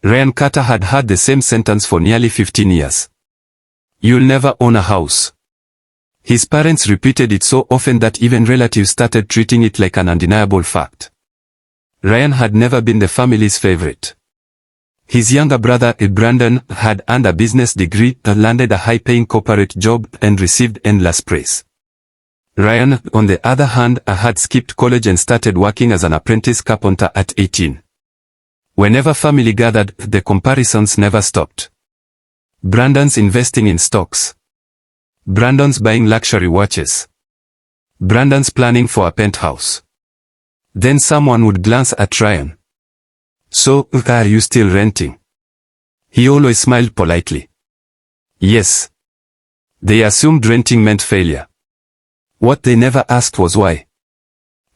Ryan Carter had had the same sentence for nearly 15 years. You'll never own a house. His parents repeated it so often that even relatives started treating it like an undeniable fact. Ryan had never been the family's favorite. His younger brother, Brandon, had earned a business degree, landed a high-paying corporate job, and received endless praise. Ryan, on the other hand, had skipped college and started working as an apprentice carpenter at 18. Whenever family gathered, the comparisons never stopped. Brandon's investing in stocks. Brandon's buying luxury watches. Brandon's planning for a penthouse. Then someone would glance at Ryan. So, are you still renting? He always smiled politely. Yes. They assumed renting meant failure. What they never asked was why.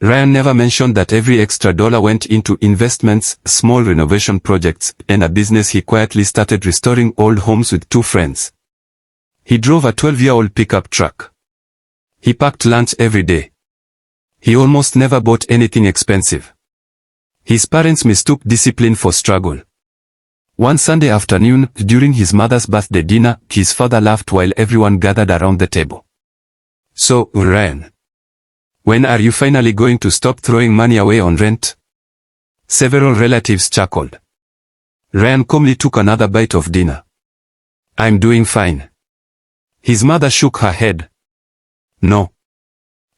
Ryan never mentioned that every extra dollar went into investments, small renovation projects, and a business he quietly started restoring old homes with 2 friends. He drove a 12-year-old pickup truck. He packed lunch every day. He almost never bought anything expensive. His parents mistook discipline for struggle. One Sunday afternoon, during his mother's birthday dinner, his father laughed while everyone gathered around the table. So, Ryan, when are you finally going to stop throwing money away on rent? Several relatives chuckled. Ryan calmly took another bite of dinner. I'm doing fine. His mother shook her head. No.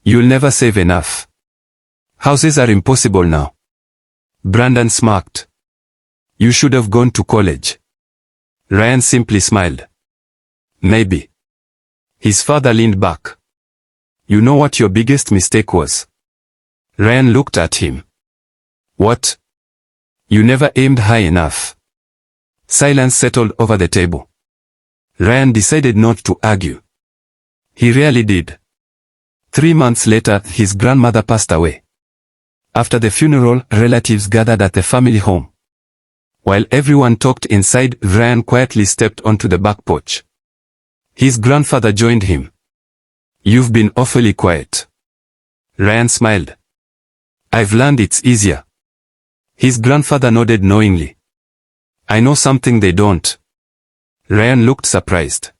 You'll never save enough. Houses are impossible now. Brandon smirked. You should have gone to college. Ryan simply smiled. Maybe. His father leaned back. You know what your biggest mistake was? Ryan looked at him. What? You never aimed high enough. Silence settled over the table. Ryan decided not to argue. He really did. 3 months later, his grandmother passed away. After the funeral, relatives gathered at the family home. While everyone talked inside, Ryan quietly stepped onto the back porch. His grandfather joined him. You've been awfully quiet. Ryan smiled. I've learned it's easier. His grandfather nodded knowingly. I know something they don't. Ryan looked surprised.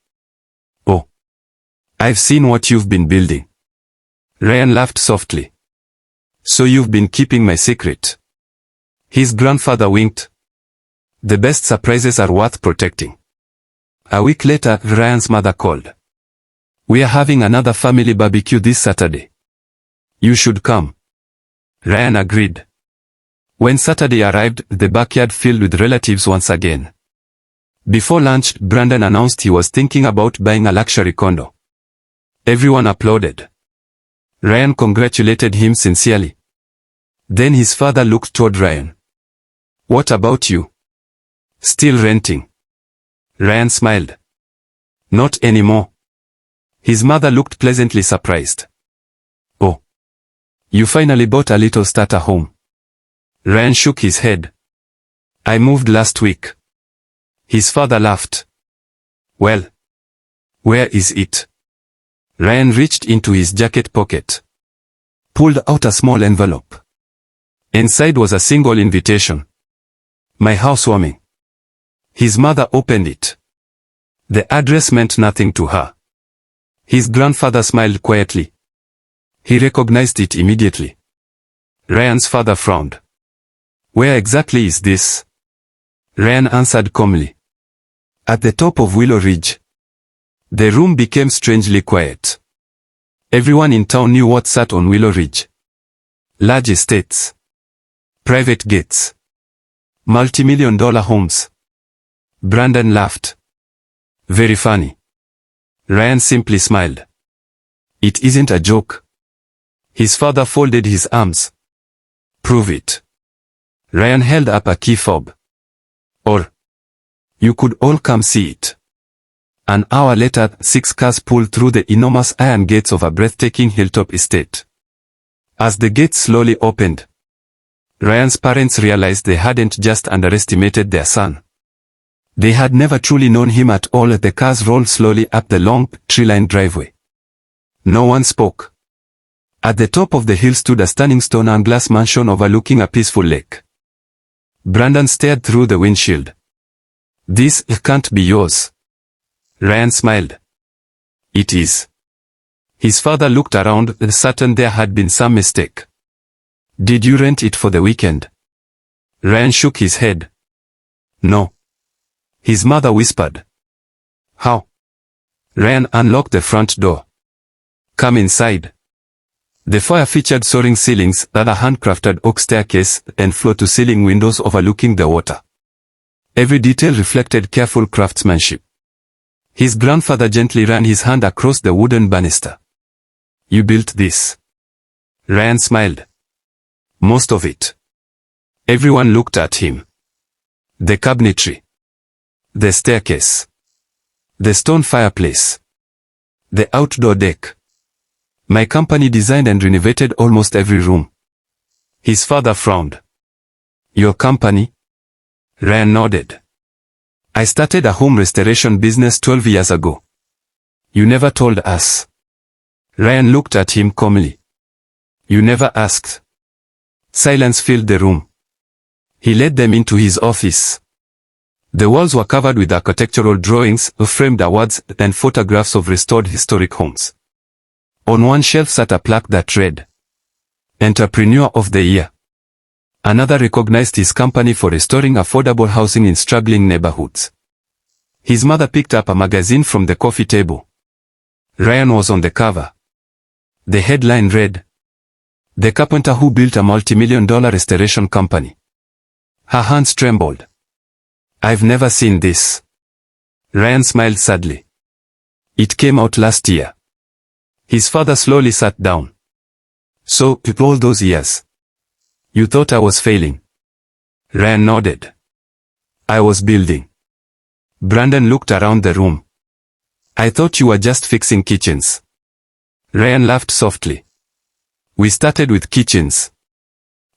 Oh. I've seen what you've been building. Ryan laughed softly. So you've been keeping my secret. His grandfather winked. The best surprises are worth protecting. A week later, Ryan's mother called. We are having another family barbecue this Saturday. You should come. Ryan agreed. When Saturday arrived, the backyard filled with relatives once again. Before lunch, Brandon announced he was thinking about buying a luxury condo. Everyone applauded. Ryan congratulated him sincerely. Then his father looked toward Ryan. What about you? Still renting? Ryan smiled. Not anymore. His mother looked pleasantly surprised. Oh. You finally bought a little starter home. Ryan shook his head. I moved last week. His father laughed. Well. Where is it? Ryan reached into his jacket pocket. Pulled out a small envelope. Inside was a single invitation. My housewarming. His mother opened it. The address meant nothing to her. His grandfather smiled quietly. He recognized it immediately. Ryan's father frowned. Where exactly is this? Ryan answered calmly. At the top of Willow Ridge. The room became strangely quiet. Everyone in town knew what sat on Willow Ridge. Large estates. Private gates. Multi-million-dollar homes. Brandon laughed. Very funny. Ryan simply smiled. It isn't a joke. His father folded his arms. Prove it. Ryan held up a key fob. Or. You could all come see it. An hour later, 6 cars pulled through the enormous iron gates of a breathtaking hilltop estate. As the gates slowly opened, Ryan's parents realized they hadn't just underestimated their son. They had never truly known him at all. The cars rolled slowly up the long, tree-lined driveway. No one spoke. At the top of the hill stood a stunning stone and glass mansion overlooking a peaceful lake. Brandon stared through the windshield. This can't be yours. Ryan smiled. It is. His father looked around, certain there had been some mistake. Did you rent it for the weekend? Ryan shook his head. No. His mother whispered. How? Ryan unlocked the front door. Come inside. The foyer featured soaring ceilings, a handcrafted oak staircase, and floor-to-ceiling windows overlooking the water. Every detail reflected careful craftsmanship. His grandfather gently ran his hand across the wooden banister. You built this? Ryan smiled. Most of it. Everyone looked at him. The cabinetry. The staircase. The stone fireplace. The outdoor deck. My company designed and renovated almost every room. His father frowned. Your company? Ryan nodded. I started a home restoration business 12 years ago. You never told us. Ryan looked at him calmly. You never asked. Silence filled the room. He led them into his office. The walls were covered with architectural drawings, framed awards, and photographs of restored historic homes. On one shelf sat a plaque that read, Entrepreneur of the Year. Another recognized his company for restoring affordable housing in struggling neighborhoods. His mother picked up a magazine from the coffee table. Ryan was on the cover. The headline read, The Carpenter Who Built a Multi-million-dollar Restoration Company. Her hands trembled. I've never seen this. Ryan smiled sadly. It came out last year. His father slowly sat down. So, all those years. You thought I was failing? Ryan nodded. I was building. Brandon looked around the room. I thought you were just fixing kitchens. Ryan laughed softly. We started with kitchens.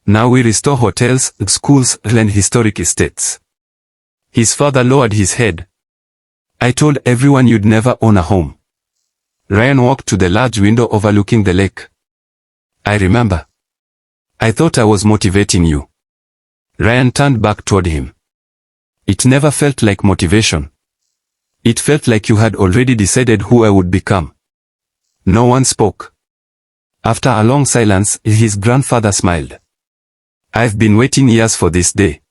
Now we restore hotels, schools, and historic estates. His father lowered his head. I told everyone you'd never own a home. Ryan walked to the large window overlooking the lake. I remember. I thought I was motivating you. Ryan turned back toward him. It never felt like motivation. It felt like you had already decided who I would become. No one spoke. After a long silence, his grandfather smiled. I've been waiting years for this day.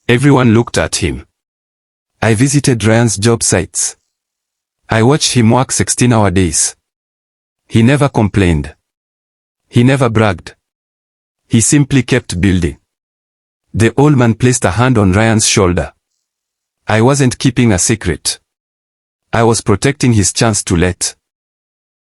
Everyone looked at him. I visited Ryan's job sites. I watched him work 16-hour days. He never complained. He never bragged. He simply kept building. The old man placed a hand on Ryan's shoulder. I wasn't keeping a secret. I was protecting his chance to let